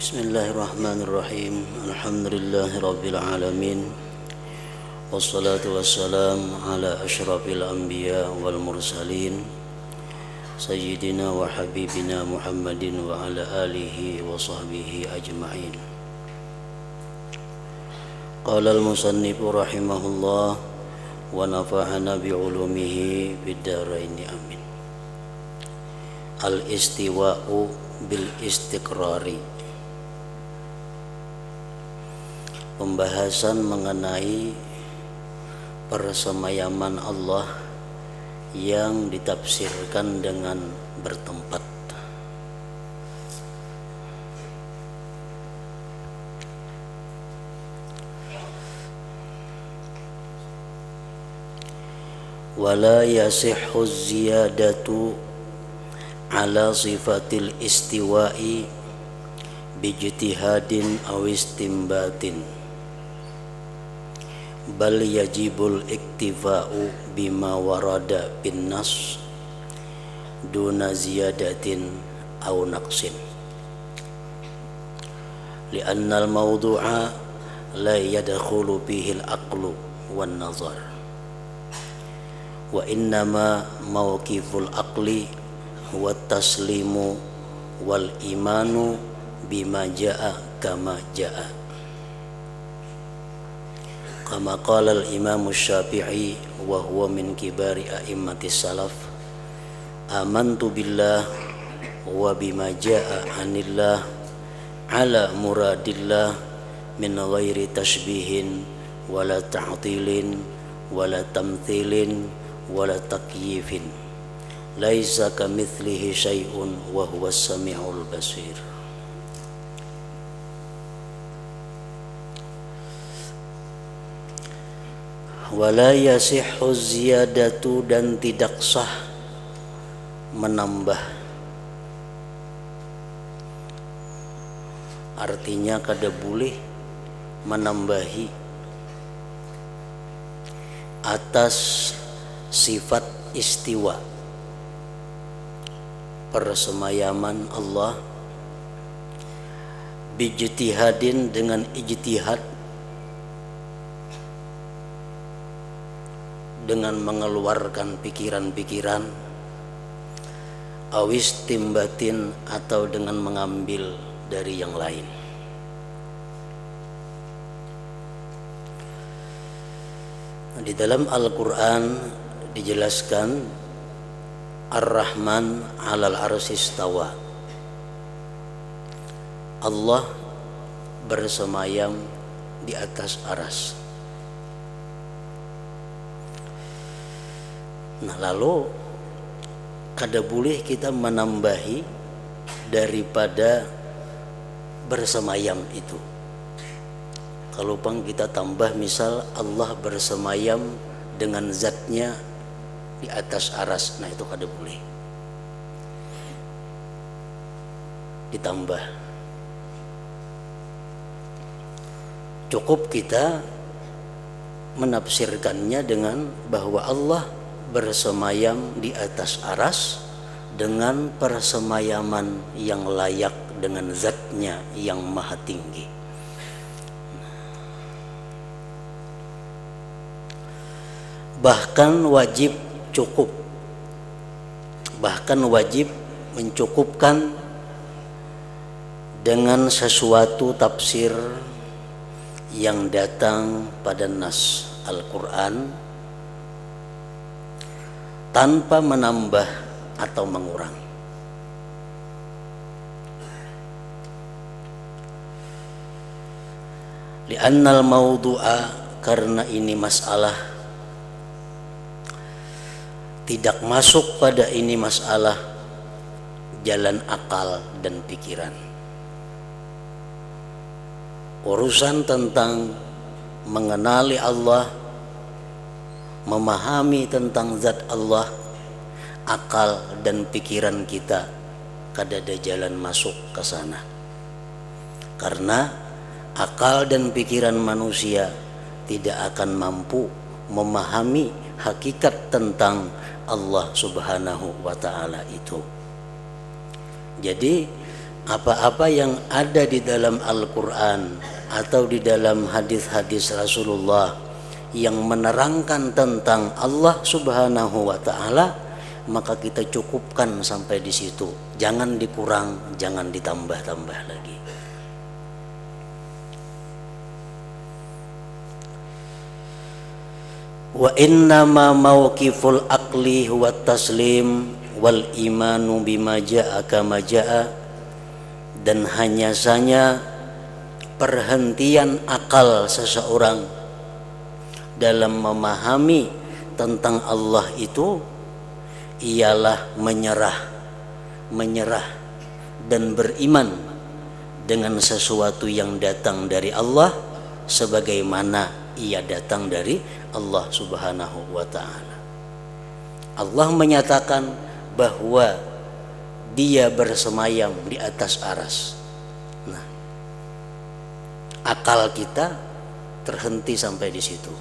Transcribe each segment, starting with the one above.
Bismillahirrahmanirrahim. Alhamdulillahirabbil alamin. Wassalatu wassalam ala asyrafil anbiya wal mursalin sayyidina wa habibina Muhammadin wa ala alihi wa sahbihi ajma'in. Qala al-musannifu rahimahullah wa nafa'ana bi ulumihi fid dharain amin. Al-istiwa'u bil istiqrari. Pembahasan mengenai persemayaman Allah yang ditafsirkan dengan bertempat. Wala yasihhu ziyadatu ala sifatil istiwa'i bijtihadin aw istimbatin, bal yajibul iktifa'u bima warada bin nas duna ziyadatin aw naqsin, li'anna al-mawdu'a la yadkhulu fihi al-aqlu wan nazar, wa innama mawqiful aqli wa taslimu wal imanu bima jaa kama jaa. Kama qala al-Imam Syafi'i wa huwa min kibari a'immatis salaf, amantu billah wa bima jaa anillah ala muradillah min ghairi tashbihin wala ta'tilin wala tamthilin wala takyifin, laisa kamitslihi syai'un wa huwas sami'ul basir. Wala yasihhu ziyadatu, dan tidak sah menambah. Artinya kada boleh menambahi atas sifat istiwa, persemayaman Allah, bijtihadin, dengan ijtihad, dengan mengeluarkan pikiran-pikiran, awis timbatin, atau dengan mengambil dari yang lain. Di dalam Al-Quran dijelaskan Ar-Rahman 'alal arsy istawa, Allah bersemayam di atas aras. Nah, lalu kada boleh kita menambahi daripada bersemayam itu. Kalau pang kita tambah, misal Allah bersemayam dengan zatnya di atas aras, nah itu kada boleh ditambah. Cukup kita menafsirkannya dengan bahwa Allah bersemayam di atas aras dengan persemayaman yang layak dengan zatnya yang maha tinggi. Bahkan wajib cukup, bahkan wajib mencukupkan dengan sesuatu tafsir yang datang pada nas Al-Quran tanpa menambah atau mengurang. Li'annal mawdu'a, karena ini masalah, tidak masuk pada ini masalah jalan akal dan pikiran. Urusan tentang mengenali Allah, memahami tentang zat Allah, akal dan pikiran kita kada ada jalan masuk ke sana. Karena akal dan pikiran manusia tidak akan mampu memahami hakikat tentang Allah Subhanahu wa ta'ala itu. Jadi apa-apa yang ada di dalam Al-Quran atau di dalam hadis-hadis Rasulullah yang menerangkan tentang Allah Subhanahu wa Ta'ala, maka kita cukupkan sampai di situ. Jangan dikurang, jangan ditambah-tambah lagi. Wa innama mauqiful aqli huwa taslim wal imanu bima ja'a kama ja'a, dan hanya saja perhentian akal seseorang dalam memahami tentang Allah itu ialah menyerah dan beriman dengan sesuatu yang datang dari Allah sebagaimana ia datang dari Allah Subhanahu wa Ta'ala. Allah menyatakan bahwa Dia bersemayam di atas aras. Nah, akal kita terhenti sampai di situ.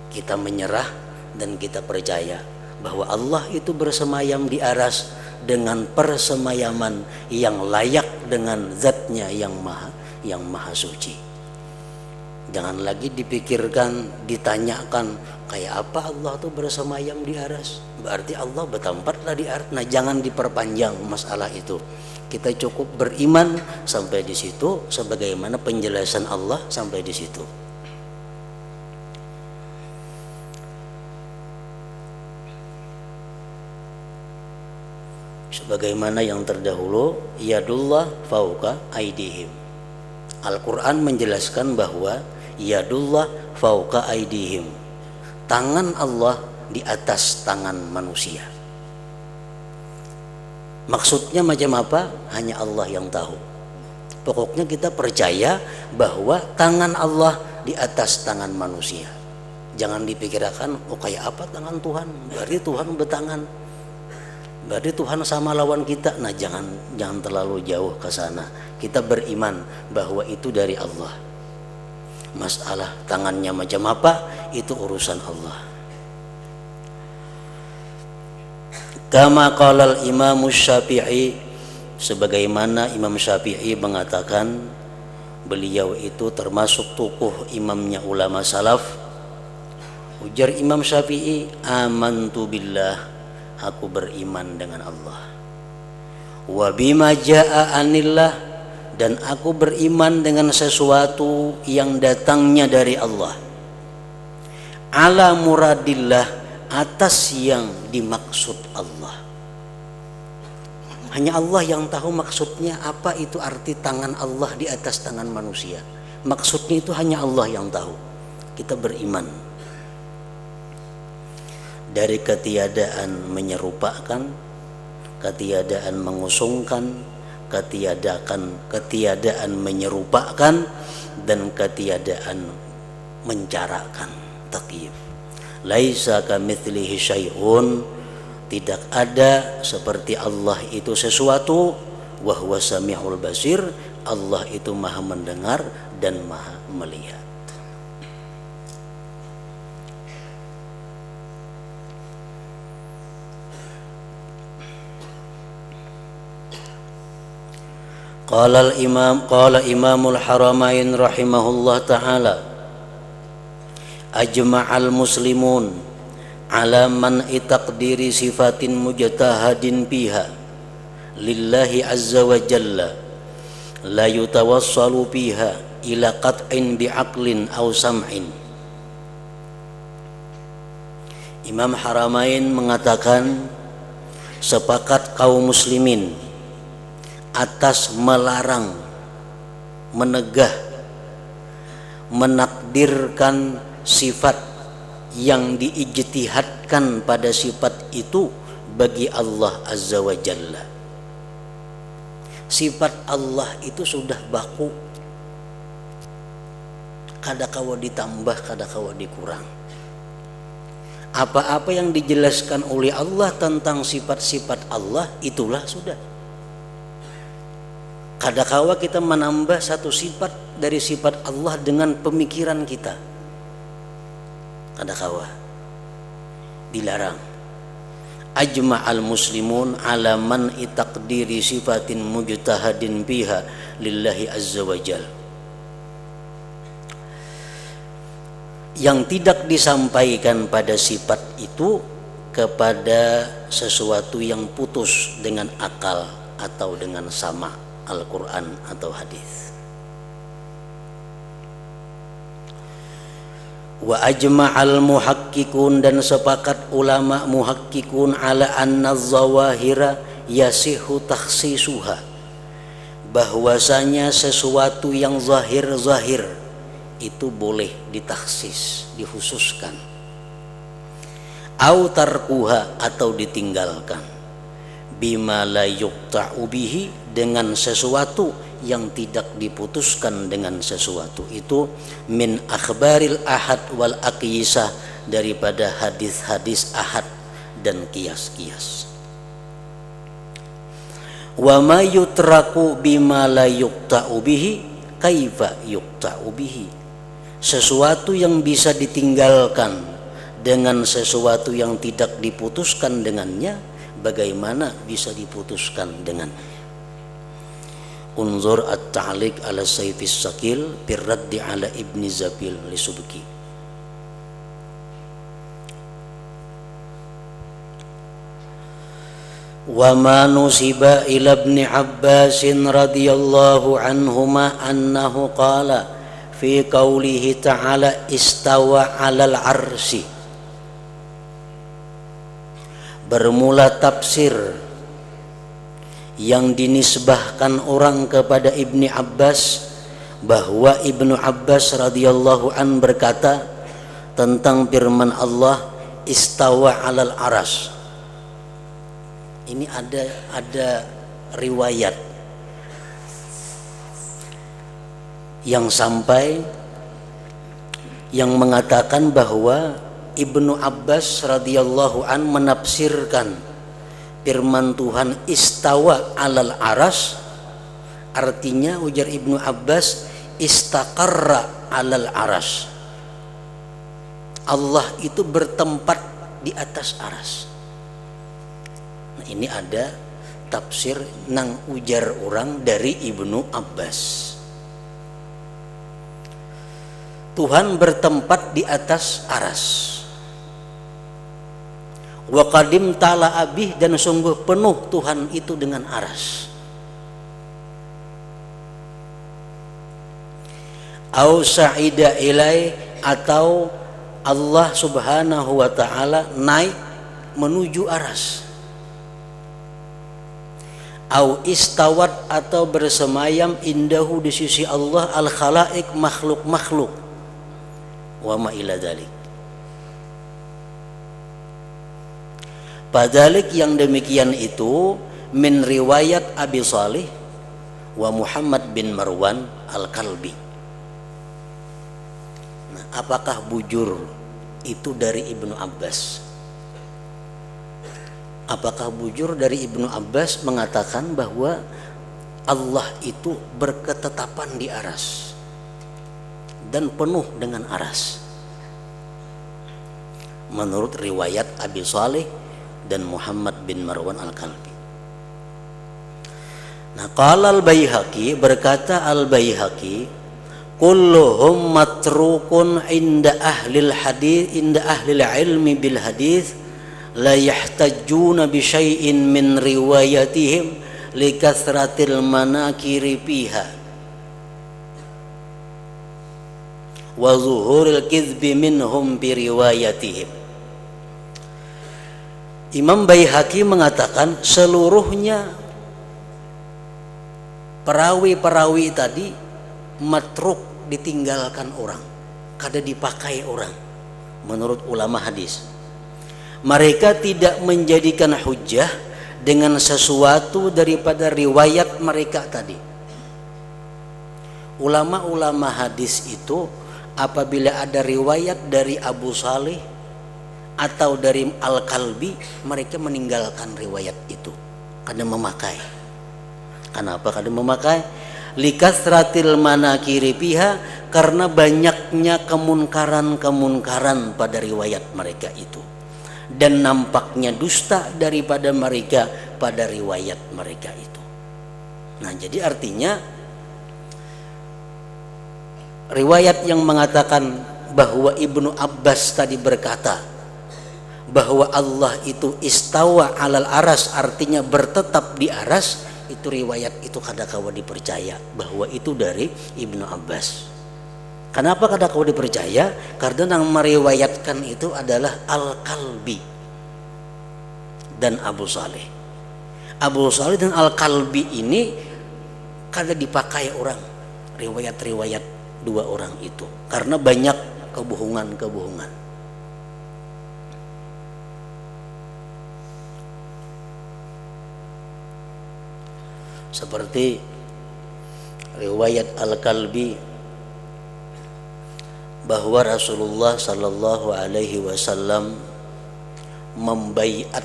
Kita menyerah dan kita percaya bahwa Allah itu bersemayam di aras dengan persemayaman yang layak dengan zatnya yang maha suci. Jangan lagi dipikirkan, ditanyakan kayak apa Allah tuh bersemayam di aras. Berarti Allah bertempatlah di aras. Nah, jangan diperpanjang masalah itu. Kita cukup beriman sampai di situ, sebagaimana penjelasan Allah sampai di situ. Sebagaimana yang terdahulu, yadullah fauqa aidihim. Al-Quran menjelaskan bahwa yadullah fauqa aidihim, tangan Allah di atas tangan manusia. Maksudnya macam apa? Hanya Allah yang tahu. Pokoknya kita percaya bahwa tangan Allah di atas tangan manusia. Jangan dipikirkan, oh kayak apa tangan Tuhan? Berarti Tuhan bertangan. Berarti Tuhan sama lawan kita. Nah, jangan terlalu jauh ke sana. Kita beriman bahwa itu dari Allah. Masalah tangannya macam apa, itu urusan Allah. Kama qala al-Imam Syafi'i, sebagaimana Imam Syafi'i mengatakan, beliau itu termasuk tokoh imamnya ulama salaf. Ujar Imam Syafi'i, amantu billah, aku beriman dengan Allah. Wa bima jaa anillah, dan aku beriman dengan sesuatu yang datangnya dari Allah. Ala muradillah, atas yang dimaksud Allah. Hanya Allah yang tahu maksudnya apa itu arti tangan Allah di atas tangan manusia. Maksudnya itu hanya Allah yang tahu. Kita beriman. Dari ketiadaan menyerupakan, ketiadaan mengusungkan, ketiadaan menyerupakan, dan ketiadaan mencarakan. Takyif. Laisa kamitslihi syai'un, tidak ada seperti Allah itu sesuatu. Wa huwa samiul basir, Allah itu maha mendengar dan maha melihat. Qala Imamul Haramain rahimahullah ta'ala, ajma'al muslimun ala man itaqdiri sifatin mujtahadin biha lillahi azza wa jalla la yutawassalu biha ila qat'in bi'aqlin aw sam'in. Imam Haramain mengatakan, sepakat kaum muslimin atas melarang, menegah, menakdirkan sifat yang diijtihadkan pada sifat itu bagi Allah Azza wa Jalla. Sifat Allah itu sudah baku, kadakawa ditambah, kadakawa dikurang. Apa-apa yang dijelaskan oleh Allah tentang sifat-sifat Allah, itulah sudah. Kadakawa kita menambah satu sifat dari sifat Allah dengan pemikiran kita. Kadakawa dilarang. ajma'al muslimun ala man taqdiri sifatin mujtahadin biha lillahi azza wajal. Yang tidak disampaikan pada sifat itu kepada sesuatu yang putus dengan akal atau dengan sama Al-Quran atau hadis. Wa ajma'al muhakkikun, dan sepakat ulama muhakkikun ala anna zawahira yasihu takhsisuha, bahwasanya sesuatu yang zahir itu boleh ditaksis, dikhususkan, au tarkuha, atau ditinggalkan, bima la yuqta'u bihi, dengan sesuatu yang tidak diputuskan dengan sesuatu itu, min akhbaril ahad wal aqyisah, daripada hadis-hadis ahad dan kias-kias. Wa ma yutraku bima la yuqta'u bihi kaifa yuqta'u bihi, sesuatu yang bisa ditinggalkan dengan sesuatu yang tidak diputuskan dengannya, bagaimana bisa diputuskan dengannya. Unzur at-ta'liq ala Sayfis Sakil birraddi ala Ibni Zabil li Subki. Wa ma nusiba ila Ibni Abbas radhiyallahu anhuma annahu qala fi qawlihi ta'ala istawa 'alal 'arsy. Bermula tafsir yang dinisbahkan orang kepada Ibni Abbas, bahwa Ibnu Abbas radhiyallahu an berkata tentang firman Allah istawa 'alal aras. Ini ada riwayat yang sampai yang mengatakan bahwa Ibnu Abbas radhiyallahu an menafsirkan firman Tuhan istawa 'alal aras, artinya ujar Ibnu Abbas istaqarra 'alal aras, Allah itu bertempat di atas aras. Nah, ini ada tafsir nang ujar orang dari Ibnu Abbas, Tuhan bertempat di atas aras. Wa qadim ta'ala abih, dan sungguh penuh Tuhan itu dengan aras. Au sa'ida ilai, atau Allah subhanahu wa ta'ala naik menuju aras. Au istawat, atau bersemayam indahu di sisi Allah al khalaik, makhluk-makhluk. Wa ma ila dzalik. Padalik, yang demikian itu min riwayat Abi Salih wa Muhammad bin Marwan al-Kalbi. Nah, apakah bujur itu dari Ibnu Abbas? Apakah bujur dari Ibnu Abbas mengatakan bahwa Allah itu berketetapan di aras dan penuh dengan aras? Menurut riwayat Abi Salih dan Muhammad bin Marwan al-Kalbi. Nah, qala al-Baihaqi, berkata al-Baihaqi, kulluhum matrukun inda ahlil hadis, inda ahlil ilmi bil hadis, la yahtajuna bi syai'in min riwayatihim li kathratil manakiri fiha wa zuhuril kizbi minhum bi riwayatihim. Imam Baihaqi mengatakan seluruhnya perawi-perawi tadi matruk, ditinggalkan orang, kada dipakai orang menurut ulama hadis. Mereka tidak menjadikan hujjah dengan sesuatu daripada riwayat mereka tadi. Ulama-ulama hadis itu apabila ada riwayat dari Abu Salih atau dari Al-Kalbi, mereka meninggalkan riwayat itu karena memakai. Kenapa kada memakai? Likasratil manakiri piha, karena banyaknya kemunkaran-kemunkaran pada riwayat mereka itu. dan nampaknya dusta daripada mereka pada riwayat mereka itu. Nah, jadi artinya riwayat yang mengatakan bahwa Ibnu Abbas tadi berkata bahwa Allah itu istawa alal aras, artinya bertetap di aras, itu riwayat itu kadakawa dipercaya bahwa itu dari Ibnu Abbas. Kenapa kadakawa dipercaya? Karena yang meriwayatkan itu adalah Al-Kalbi dan Abu Saleh. Abu Saleh dan Al-Kalbi ini kada dipakai orang, riwayat-riwayat dua orang itu, karena banyak kebohongan-kebohongan. Seperti riwayat Al-Kalbi bahwa Rasulullah sallallahu alaihi wasallam membaiat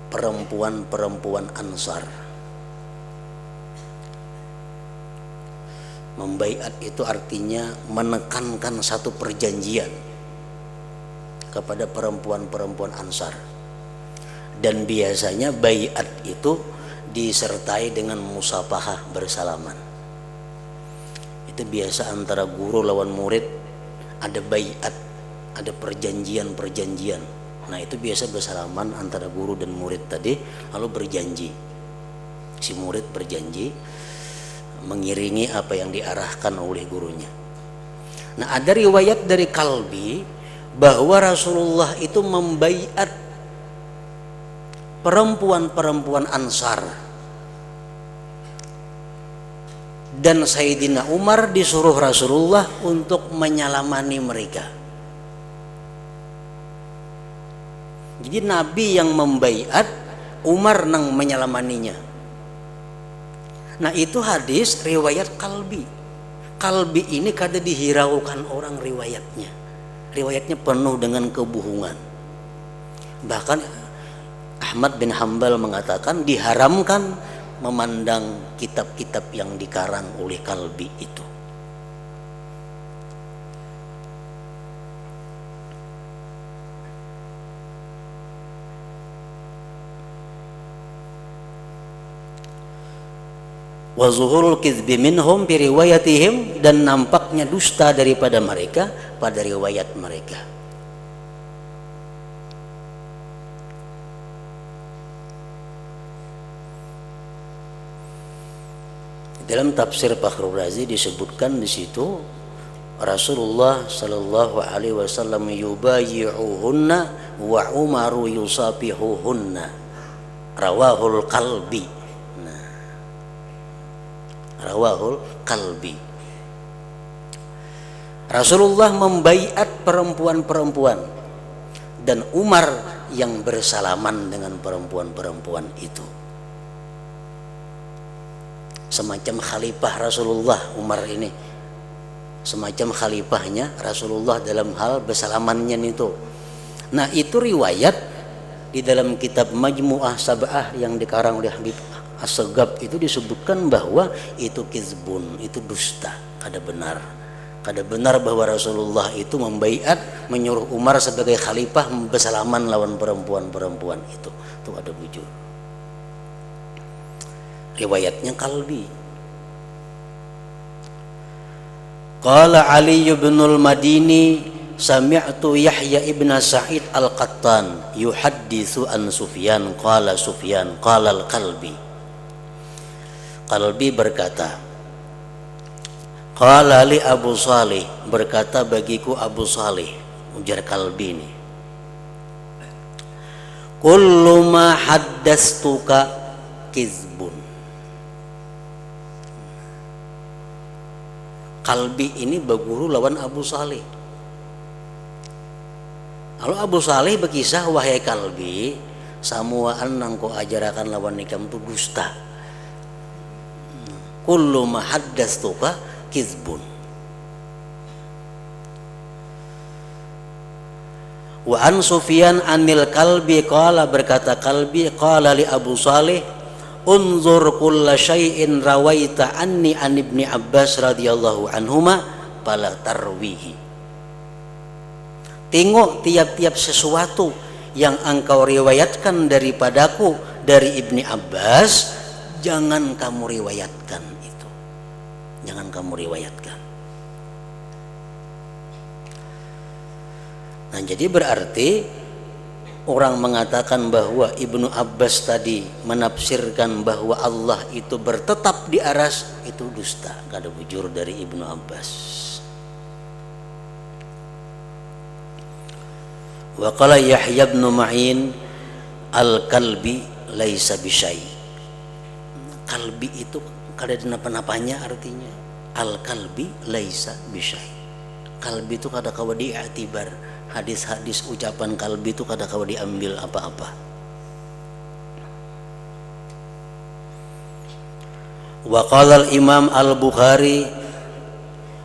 perempuan-perempuan Ansar. Membaiat itu artinya menekankan satu perjanjian kepada perempuan-perempuan Ansar. Dan biasanya baiat itu disertai dengan musafahah, bersalaman. Itu biasa antara guru lawan murid, ada baiat, ada perjanjian-perjanjian. Nah, itu biasa bersalaman antara guru dan murid tadi, lalu berjanji. Si murid berjanji mengiringi apa yang diarahkan oleh gurunya. Nah, ada riwayat dari Kalbi bahwa Rasulullah itu membaiat perempuan-perempuan Ansar. Dan Sayyidina Umar disuruh Rasulullah untuk menyalamani mereka. Jadi Nabi yang membaiat, Umar nang menyalamaninya. Nah, itu hadis riwayat Kalbi. Kalbi ini kada dihiraukan orang riwayatnya. Riwayatnya penuh dengan kebohongan. Bahkan Ahmad bin Hambal mengatakan diharamkan memandang kitab-kitab yang dikarang oleh Kalbi itu. Wa zuhurul kizbi minhum bi riwayatihim, dan nampaknya dusta daripada mereka pada riwayat mereka. Dalam tafsir Fakhrul Razi disebutkan di situ Rasulullah sallallahu alaihi wasallam yubayyi'uhunna wa Umaru yusafihuhunna, rawahul Kalbi. Nah, rawahul Kalbi. Rasulullah membaiat perempuan-perempuan dan Umar yang bersalaman dengan perempuan-perempuan itu. Semacam khalifah Rasulullah Umar ini, semacam khalifahnya Rasulullah dalam hal bersalamannya itu. Nah, itu riwayat di dalam kitab Majmu'ah Sab'ah yang dikarang oleh Habib As-Segab itu disebutkan bahwa itu kizbun, itu dusta, kada benar. Kada benar bahwa Rasulullah itu membaiat, menyuruh Umar sebagai khalifah bersalaman lawan perempuan-perempuan itu. Itu ada bujur. Riwayatnya Kalbi. Qala Ali bin al-Madini sami'tu Yahya ibn Sa'id al-Qattan yuhadditsu an Sufyan qala Sufyan qala al-Kalbi. Kalbi berkata, qala li Abu Salih, berkata bagiku Abu Salih, ujar Kalbi ini, kullu ma haddastuka kizbun. Kalbi ini berguru lawan Abu Salih. Lalu Abu Salih berkisah, wahai Kalbi, samuaan nang ko ajarakan lawan nikam tu dusta. Kullu ma haddastuka kizbun. Wa an Sufyan anil Kalbi qala, berkata Kalbi, qala li Abu Salih, unzur kulla syai'in rawaita anni an ibni Abbas radhiyallahu anhuma fala tarwihi. Tengok tiap-tiap sesuatu yang engkau riwayatkan daripadaku dari Ibni Abbas, jangan kamu riwayatkan itu. Jangan kamu riwayatkan. Nah, jadi berarti orang mengatakan bahwa Ibnu Abbas tadi menafsirkan bahwa Allah itu bertetap di aras, itu dusta, gak ada bujur dari Ibnu Abbas. Wa qala Yahya bin Ma'in al-kalbi laisa bisyai. Kalbi itu kada ada napa-napanya artinya. Al-kalbi laisa bisyai. Kalbi itu kada kawa diiktibar. Hadis-hadis ucapan kalbi itu kada kawa diambil apa-apa. Wa qala al-Imam al-Bukhari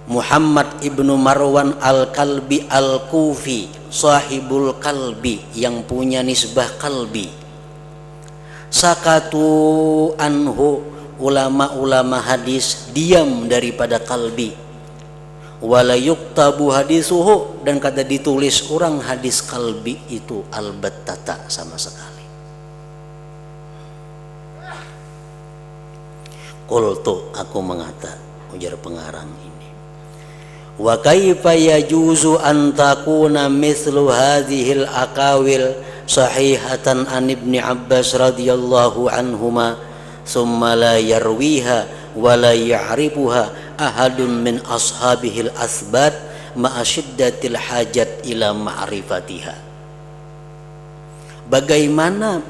Muhammad ibnu Marwan al-Kalbi al-Kufi, sahibul kalbi, yang punya nisbah kalbi. Sakatu anhu, ulama-ulama hadis diam daripada kalbi. Wala yuktabu hadisuhu, dan kada ditulis orang hadis kalbi itu albattata sama sekali. Qultu, aku mengata, ujar pengarang ini, wa kaifa yajuzu an takuna mithlu hadhil aqawil sahihatan an Ibni Abbas radhiyallahu anhuma thumma la yarwiha wa la ya'rifuha ahadun min ashabihil asbat ma'a syiddatil hajat ila ma'rifatiha. Bagaimana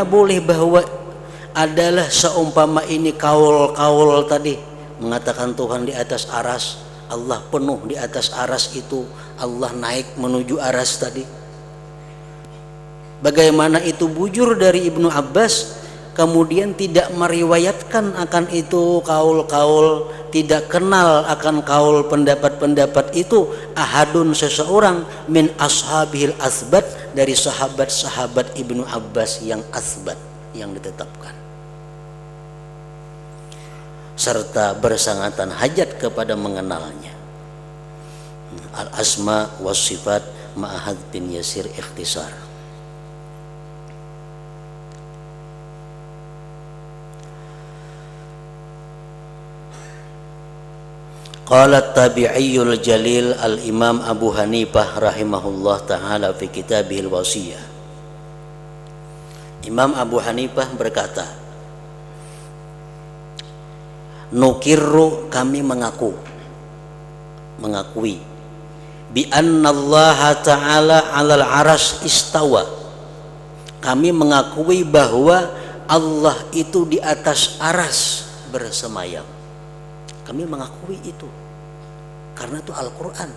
boleh bahwa adalah seumpama ini kaul-kaul tadi mengatakan Tuhan di atas aras, Allah penuh di atas aras itu, Allah naik menuju aras tadi. Bagaimana itu bujur dari Ibnu Abbas, kemudian tidak meriwayatkan akan itu kaul-kaul, tidak kenal akan kaul pendapat-pendapat itu ahadun, seseorang min ashabihil asbat, dari sahabat-sahabat Ibnu Abbas yang asbat, yang ditetapkan, serta bersangatan hajat kepada mengenalnya. Al-asma was sifat ma'ahad bin yasir ikhtisar. Qala tabi'iyul jalil al-imam Abu Hanifah rahimahullah ta'ala fi kitabihil wasiyah. Imam Abu Hanifah berkata, nukirru, kami mengakui bi annallaha ta'ala 'alal aras istawa, kami mengakui bahwa Allah itu di atas aras bersemayam. Kami mengakui itu karena itu Al-Quran.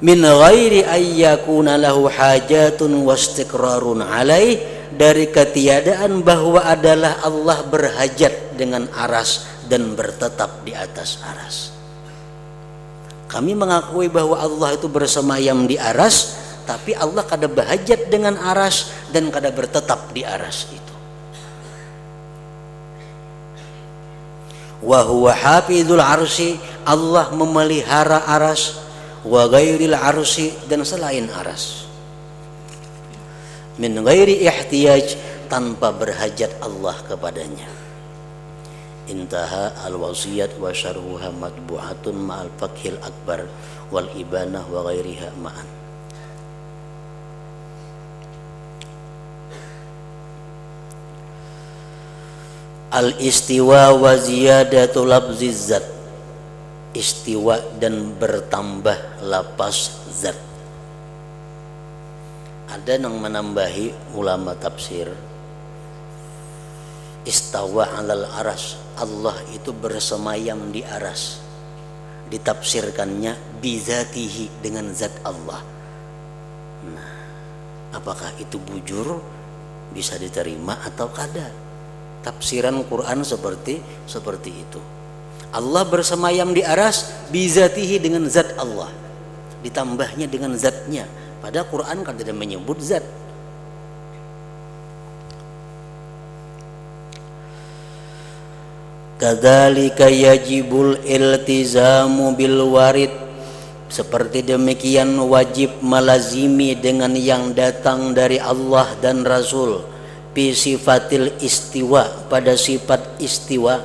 Min ghairi ayyakuna lahu hajatun wastiqrarun alaih, dari ketiadaan bahwa adalah Allah berhajat dengan aras dan bertetap di atas aras. Kami mengakui bahwa Allah itu bersemayam di aras, tapi Allah kada berhajat dengan aras dan kada bertetap di aras itu. Wa huwa hafizul arsy, Allah memelihara aras, wa ghairil arsy, dan selain aras. Min ghairi ihtiyaj, tanpa berhajat Allah kepadanya. Intaha al-wasiyat wa syarhuha matbu'atun ma'al fakhil akbar wal ibanah wa ghairiha ma'an. Al-istiwa wa ziyadatu labziz zat, istiwa dan bertambah lapas zat. Ada yang menambahi ulama tafsir, istawa alal aras, Allah itu bersemayam di aras, ditafsirkannya bizatihi, dengan zat Allah. Nah, apakah itu bujur, bisa diterima atau kada? Tafsiran Quran seperti itu. Allah bersemayam di aras bizatihi, dengan zat Allah, ditambahnya dengan zatnya. Pada Quran kan tidak menyebut zat. Kadzalika yajibul iltizamu bil warid, seperti demikian wajib melazimi dengan yang datang dari Allah dan Rasul, fi sifatil istiwa, pada sifat istiwa,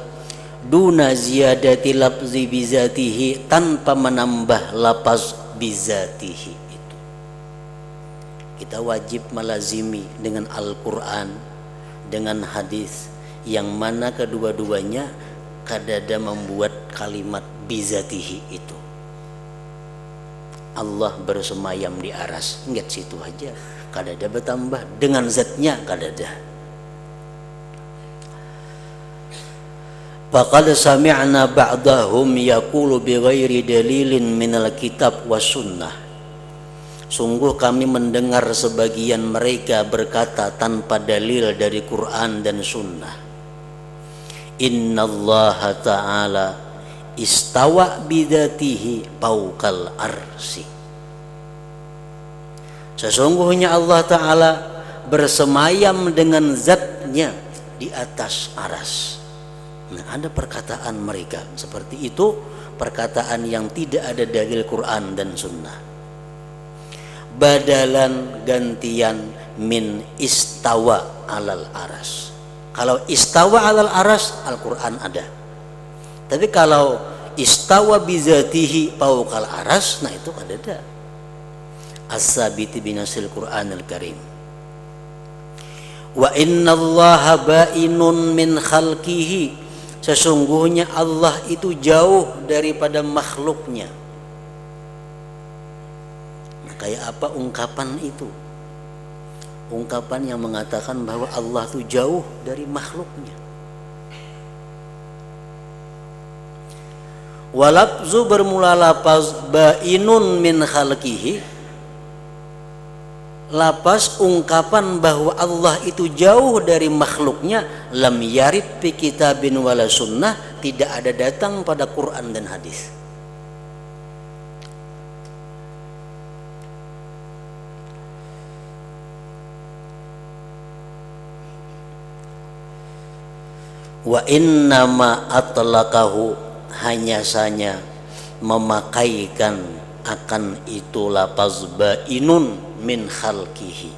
duna ziyadati lafzi bizatihi, tanpa menambah lafaz bizatihi. Itu kita wajib melazimi dengan Al-Quran, dengan hadis, yang mana kedua-duanya kadada membuat kalimat bizatihi itu. Allah bersemayam di aras, ingat situ aja, kadada bertambah dengan zatnya, kadada. Faqad sami'na ba'dahum yaqulu bighairi dalilin minal kitab was sunnah. Sungguh kami mendengar sebagian mereka berkata tanpa dalil dari Quran dan sunnah. Innallaha ta'ala istawa bidatihi fawqal arsy. Sesungguhnya Allah Ta'ala bersemayam dengan zatnya di atas aras. Nah, ada perkataan mereka seperti itu, perkataan yang tidak ada dalil Quran dan sunnah. Badalan, gantian, min istawa alal aras. Kalau istawa alal aras, Al-Quran ada. Tapi kalau istawa bizatihi fawqal aras, nah itu ada. As-sabiti binasil Qur'anil Karim. Wa innallaha ba'inun min khalqihi, sesungguhnya Allah itu jauh daripada makhluknya. Nah, kayak apa ungkapan itu? Ungkapan yang mengatakan bahwa Allah itu jauh dari makhluknya. Walafzu bermula lafaz ba'inun min khalqihi, lafaz ungkapan bahwa Allah itu jauh dari makhluknya, lam yarid fi kitabin wala sunnah, tidak ada datang pada Quran dan hadis. Wa innama atlaqahu, hanya saja memakaikan akan itu lafaz ba'inun min khalqihi.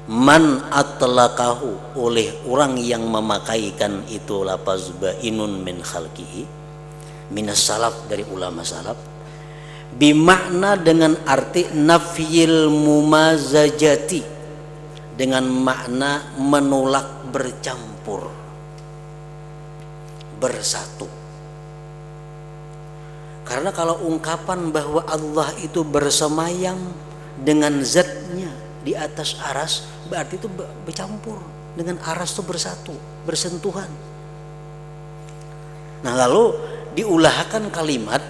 Man atlaqahu, oleh orang yang memakaikan itu lafaz ba'inun min khalqihi, minas salaf, dari ulama salaf, bimakna, dengan arti nafyil mumazajati, dengan makna menolak bercampur, bersatu. Karena kalau ungkapan bahwa Allah itu bersemayam dengan zatnya di atas aras, berarti itu bercampur dengan aras, itu bersatu, bersentuhan. Nah, lalu diulahkan kalimat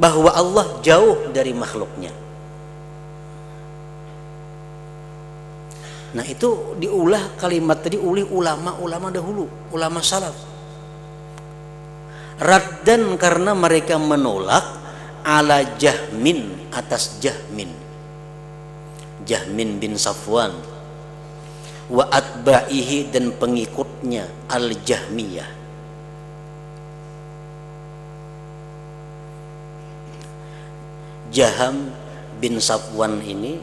bahwa Allah jauh dari makhluknya. Nah, itu diulah kalimat tadi oleh ulama-ulama dahulu, ulama salaf. Raddan, karena mereka menolak ala Jahmin, atas Jahmin bin Safwan, wa atba'ihi, dan pengikutnya al-Jahmiyah. Jaham bin Safwan ini,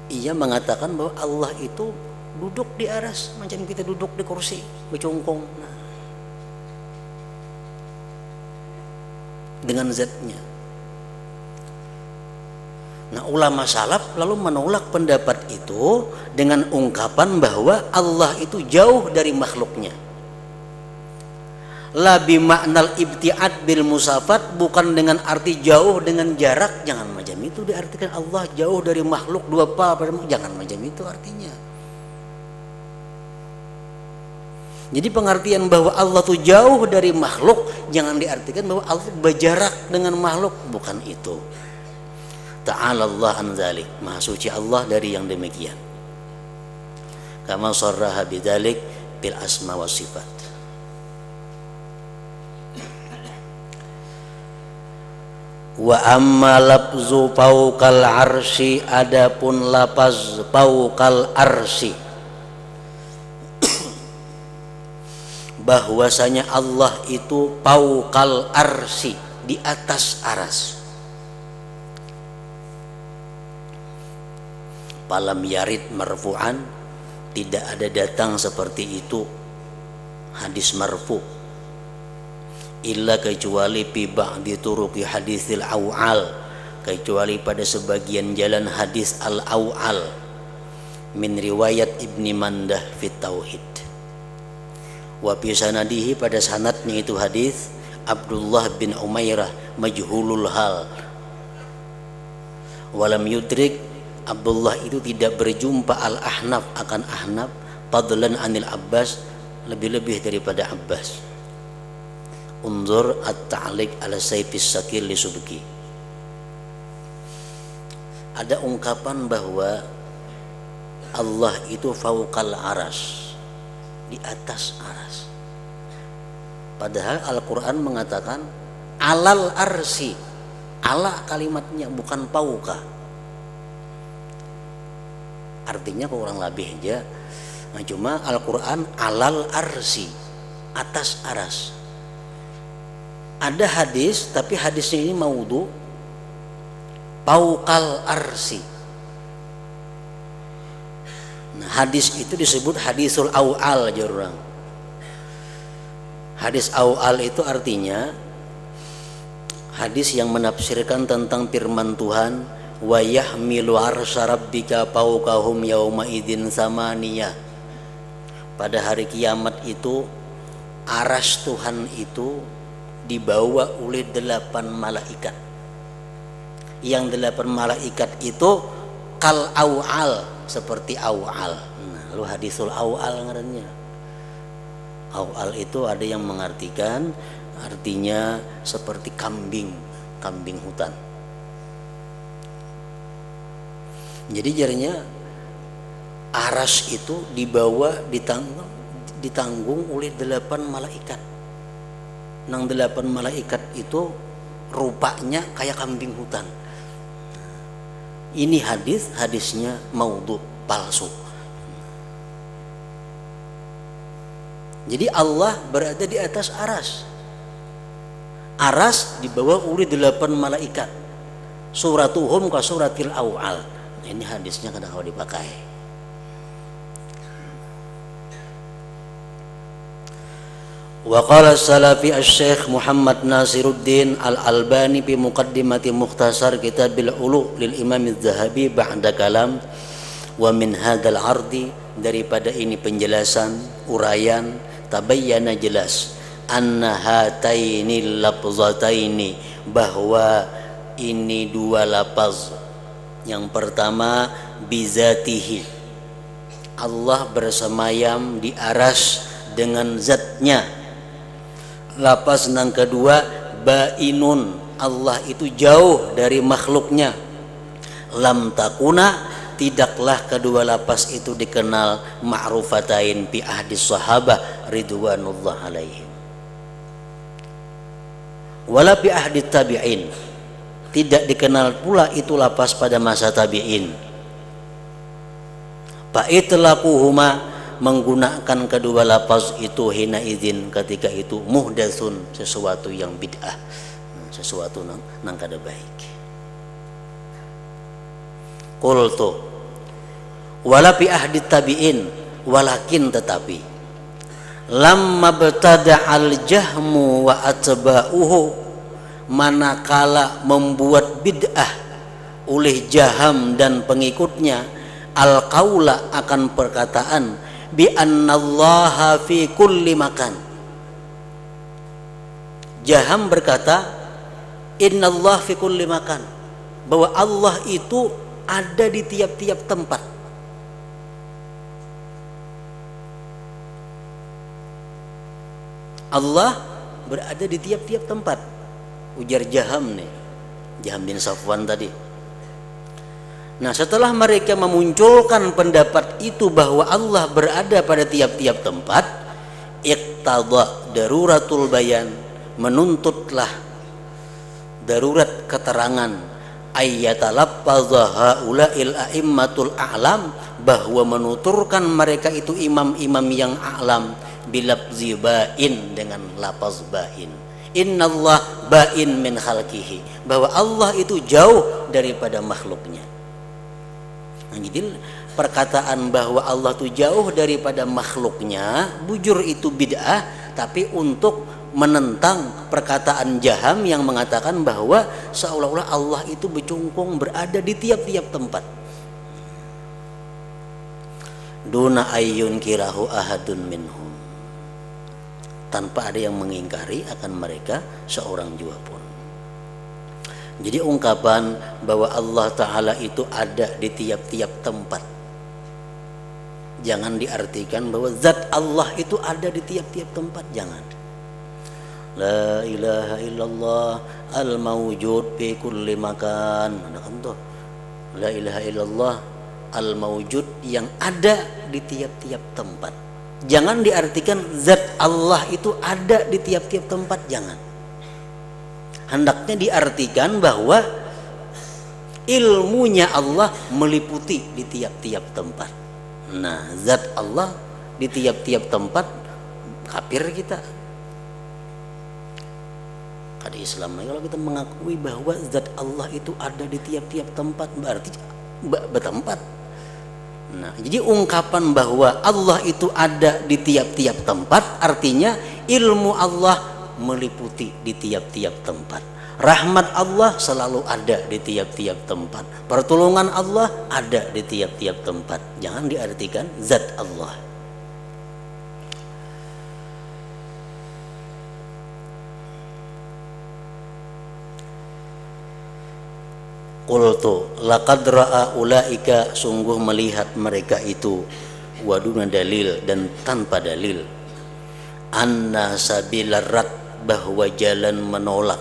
ia mengatakan bahwa Allah itu duduk di aras macam kita duduk di kursi bercongkong, nah, dengan zatnya. Nah, ulama salaf lalu menolak pendapat itu dengan ungkapan bahwa Allah itu jauh dari makhluknya. La bimaknal ibtiad bil musafat, bukan dengan arti jauh dengan jarak, jangan macam itu diartikan Allah jauh dari makhluk dua pa, jangan macam itu artinya. Jadi pengertian bahwa Allah itu jauh dari makhluk jangan diartikan bahwa Allah berjarak dengan makhluk, bukan itu. Ta'ala Allah an dzalik, maha suci Allah dari yang demikian. Kama sarraha bidzalik bil asma was sifat. Wa amma lafzu fawqal arsy, adapun lafaz fawqal arsy, bahwasanya Allah itu fauqal arsy, di atas aras. Falam yarid marfu'an, tidak ada datang seperti itu hadis marfu', illa kecuali fi ba'di turuqi hadisil aw'al, kecuali pada sebagian jalan hadis al-aw'al min riwayat Ibni Mandah fit Tauhid. Wa fi sanadihi, pada sanadnya itu hadis Abdullah bin Umairah majhulul hal. Walam yudrik, Abdullah itu tidak berjumpa Al-Ahnaf akan Ahnaf, fadlan anil Abbas, lebih-lebih daripada Abbas. Unzur at-ta'liq ala Saifis Sakil li Subki. Ada ungkapan bahwa Allah itu fauqal aras, di atas aras. Padahal Al-Quran mengatakan alal arsi, ala kalimatnya bukan fauqa. Artinya kurang lebih aja. Nah, cuma Al-Quran alal arsi, atas aras. Ada hadis, tapi hadisnya ini maudhu, fauqal arsi. Nah, hadis itu disebut hadisul aw'al aja orang. Hadis aw'al itu artinya hadis yang menafsirkan tentang firman Tuhan, wa yahmilu arsya rabbika fawqahum yauma idzin samaniyah. Pada hari kiamat itu aras Tuhan itu dibawa oleh 8 malaikat. Yang 8 malaikat itu kal awal, seperti awal. Nah, lalu hadisul awal ngarannya. Awal itu ada yang mengartikan artinya seperti kambing hutan. Jadi jadinya aras itu dibawa ditanggung oleh 8 malaikat. Nang 8 malaikat itu rupanya kayak kambing hutan. Ini hadisnya maudhu, palsu. Jadi Allah berada di atas aras. Aras dibawa oleh 8 malaikat. Suratuhum ka suratil awal. Ini hadisnya kadang kalau dipakai. Wa qala salafi asy-syekh Muhammad Nasiruddin Al-Albani fi muqaddimati mukhtasar kitabil ulu lil Imam Az-Zahabi ba'da kalam wa min hadzal ardi, daripada ini penjelasan uraian tabayyana jelas anna hataini lafzataini, bahwa ini 2 lafaz. Yang pertama bizatihi, Allah bersemayam di aras dengan zatnya. Lafaz yang kedua bainun, Allah itu jauh dari makhluknya. Lam takuna, tidaklah kedua lafaz itu dikenal ma'rufatain fi ahdis sahabah ridwanullah alaihim, wala fi ahdit tabi'in, tidak dikenal pula itu lafaz pada masa tabi'in. Fa'itlaquhuma, menggunakan kedua lafaz itu hina izin, ketika itu muhdatsun, sesuatu yang bid'ah, sesuatu nang kada baik. Qultu wala fi ahdi tabi'in, walakin tetapi lamma btada al-jahmu wa atba'uhu, manakala membuat bid'ah oleh Jaham dan pengikutnya al-qaula, akan perkataan bi annallaha fi kulli makan. Jaham berkata innallah fi kulli makan, bahwa Allah itu ada di tiap-tiap tempat. Allah berada di tiap-tiap tempat, ujar Jaham nih, Jaham bin Safwan tadi. Nah, setelah mereka memunculkan pendapat itu bahwa Allah berada pada tiap-tiap tempat, iqtada daruratul bayan, menuntutlah darurat keterangan, ayyatalaffaza haula'il a'immatul a'lam, bahwa menuturkan mereka itu imam-imam yang a'lam, bilafzi ba'in, dengan lafaz ba'in. Innallah ba'in min khalqihi, bahwa Allah itu jauh daripada makhluknya. Nah, jadi perkataan bahwa Allah itu jauh daripada makhluknya, bujur itu bid'ah, tapi untuk menentang perkataan Jaham yang mengatakan bahwa seolah-olah Allah itu bercungkung berada di tiap-tiap tempat. Duna ayyun kirahu ahadun minhum, tanpa ada yang mengingkari akan mereka seorang jua pun. Jadi ungkapan bahwa Allah Ta'ala itu ada di tiap-tiap tempat, jangan diartikan bahwa zat Allah itu ada di tiap-tiap tempat, jangan. La ilaha illallah al-mawjud fi kulli makan. Ada kan tuh, la ilaha illallah al-mawjud, yang ada di tiap-tiap tempat. Jangan diartikan zat Allah itu ada di tiap-tiap tempat, jangan. Hendaknya diartikan bahwa ilmunya Allah meliputi di tiap-tiap tempat. Nah, zat Allah di tiap-tiap tempat, kafir kita. Kada Islam, kalau kita mengakui bahwa zat Allah itu ada di tiap-tiap tempat, berarti bertempat. Nah, jadi ungkapan bahwa Allah itu ada di tiap-tiap tempat artinya ilmu Allah meliputi di tiap-tiap tempat. Rahmat Allah selalu ada di tiap-tiap tempat. Pertolongan Allah ada di tiap-tiap tempat. Jangan diartikan zat Allah. Qultu laqad ra'a ulaika, sungguh melihat mereka itu, waduna dalil, dan tanpa dalil, anna sabilar rad, bahwa jalan menolak,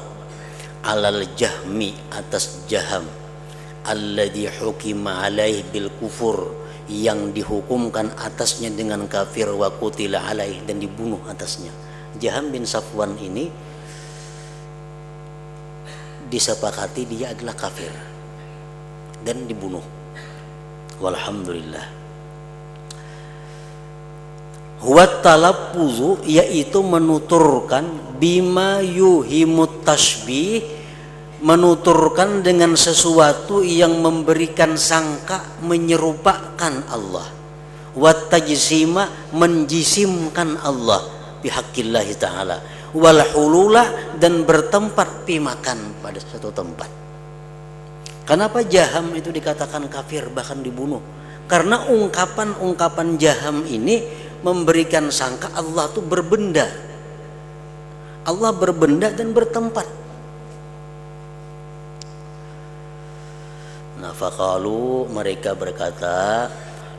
alal jahmi, atas Jaham, alladhi hukima alaih bil kufur, yang dihukumkan atasnya dengan kafir, wa qutila alaih, dan dibunuh atasnya. Jaham bin Safwan ini disepakati dia adalah kafir dan dibunuh. Walhamdulillah. Huwa talaffuzu, yaitu menuturkan, bima yuhimut tasbih, menuturkan dengan sesuatu yang memberikan sangka, menyerupakan Allah. Wat tajsima, menjisimkan Allah, bihaqillahi ta'ala. Wal hulula, dan bertempat pimakan pada satu tempat. Kenapa Jaham itu dikatakan kafir bahkan dibunuh? Karena ungkapan-ungkapan Jaham ini memberikan sangka Allah itu berbenda. Allah berbenda dan bertempat. Nah, faqalu, mereka berkata,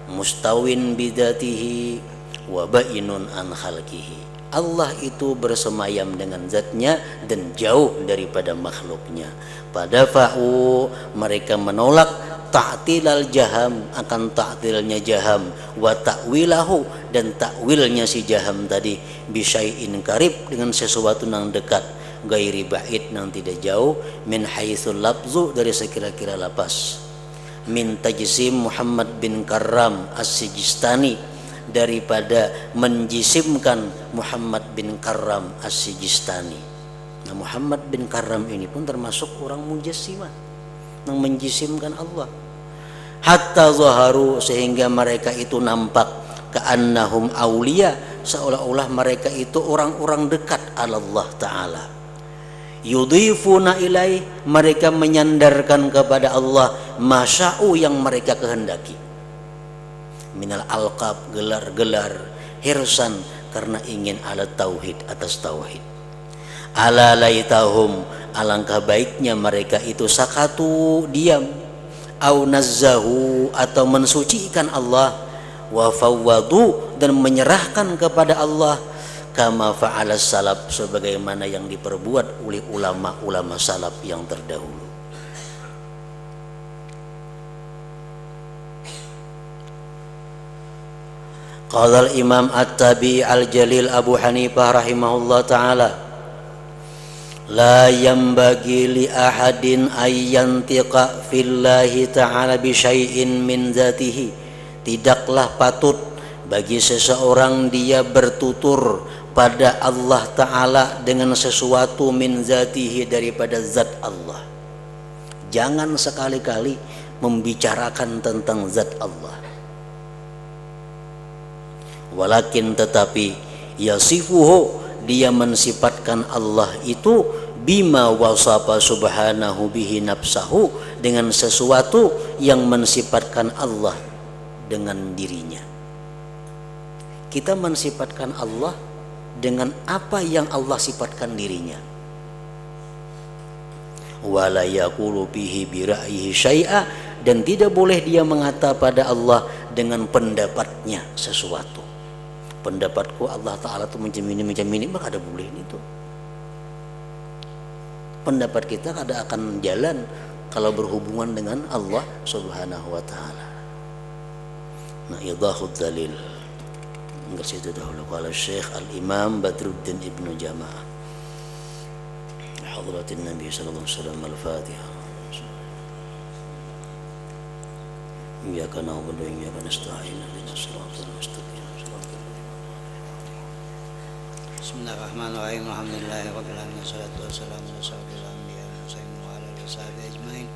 mustawin bidatihi wa bainun an khalqihi. Allah itu bersemayam dengan zatnya dan jauh daripada makhluknya. Pada fa'u, mereka menolak ta'tilal Jaham, akan ta'tilnya Jaham, wa ta'wilahu, dan ta'wilnya si Jaham tadi, bisyai'in karib, dengan sesuatu yang dekat, gairi ba'id, yang tidak jauh, min haitsul lafzu, dari sekira-kira lapas, min tajsim Muhammad bin Karram as-Sijistani, daripada menjisimkan Muhammad bin Karram as-Sijistani. Nah, Muhammad bin Karram ini pun termasuk orang mujassimah yang menjisimkan Allah. Hatta zaharu, sehingga mereka itu nampak, ka'annahum auliya, seolah-olah mereka itu orang-orang dekat Allah Ta'ala. Yudhifuna ilaih, mereka menyandarkan kepada Allah masya'u, yang mereka kehendaki, minal alqab, gelar-gelar, hirsan, karena ingin ala tauhid, atas tauhid. Ala laitahum, alangkah baiknya mereka itu sakatu, diam, au nazzahu, atau mensucikan Allah, wa fawwadu, dan menyerahkan kepada Allah, kama fa'ala salaf, sebagaimana yang diperbuat oleh ulama-ulama salaf yang terdahulu. Qala al-Imam At-Tabi'i al-Jalil Abu Hanifah rahimahullah ta'ala, la yanbaghi li ahadin ayyantiqa fillahi ta'ala bi syai'in min zatihi, tidaklah patut bagi seseorang dia bertutur pada Allah Ta'ala dengan sesuatu min zatihi, daripada zat Allah. Jangan sekali-kali membicarakan tentang zat Allah. Walakin tetapi yasifuhu, dia mensifatkan Allah itu bima wasafa subhanahu bihi nafsahu, dengan sesuatu yang mensifatkan Allah dengan dirinya. Kita mensifatkan Allah dengan apa yang Allah sifatkan dirinya. Wala yaqulu bihi bi ra'yihi syai'a, dan tidak boleh dia mengata pada Allah dengan pendapatnya sesuatu. Pendapatku Allah Ta'ala itu macam ini, maka ada boleh itu. Pendapat kita kada akan jalan kalau berhubungan dengan Allah Subhanahu wa Ta'ala. Nah, idahud dalil enggak situ dahulu. Qala Syekh Al-Imam Badruddin Ibnu Jama'ah hadratin Nabi sallallahu alaihi wasallam. Al-Fatihah. Iyyaka na'budu wa iyyaka nasta'in. Ihdinas siratal mustaqim. Bismillahirrahmanirrahim. Alhamdulillahirabbil alamin. Wassalatu wassalamu ala asyrofil anbiya'i wal mursalin wa ala alihi washabihi ajmain.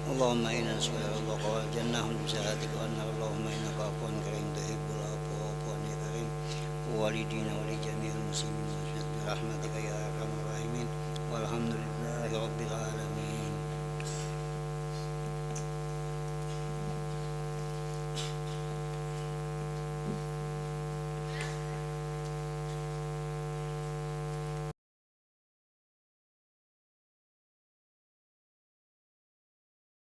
Allahumma inna nas'aluka wal jannah bi sa'atika wa anna Allahumma innaka afuwwun karim tuhibbul afwa fa'fu anni karim. Walidina wa li jami'il muslimin bi rahmatika ya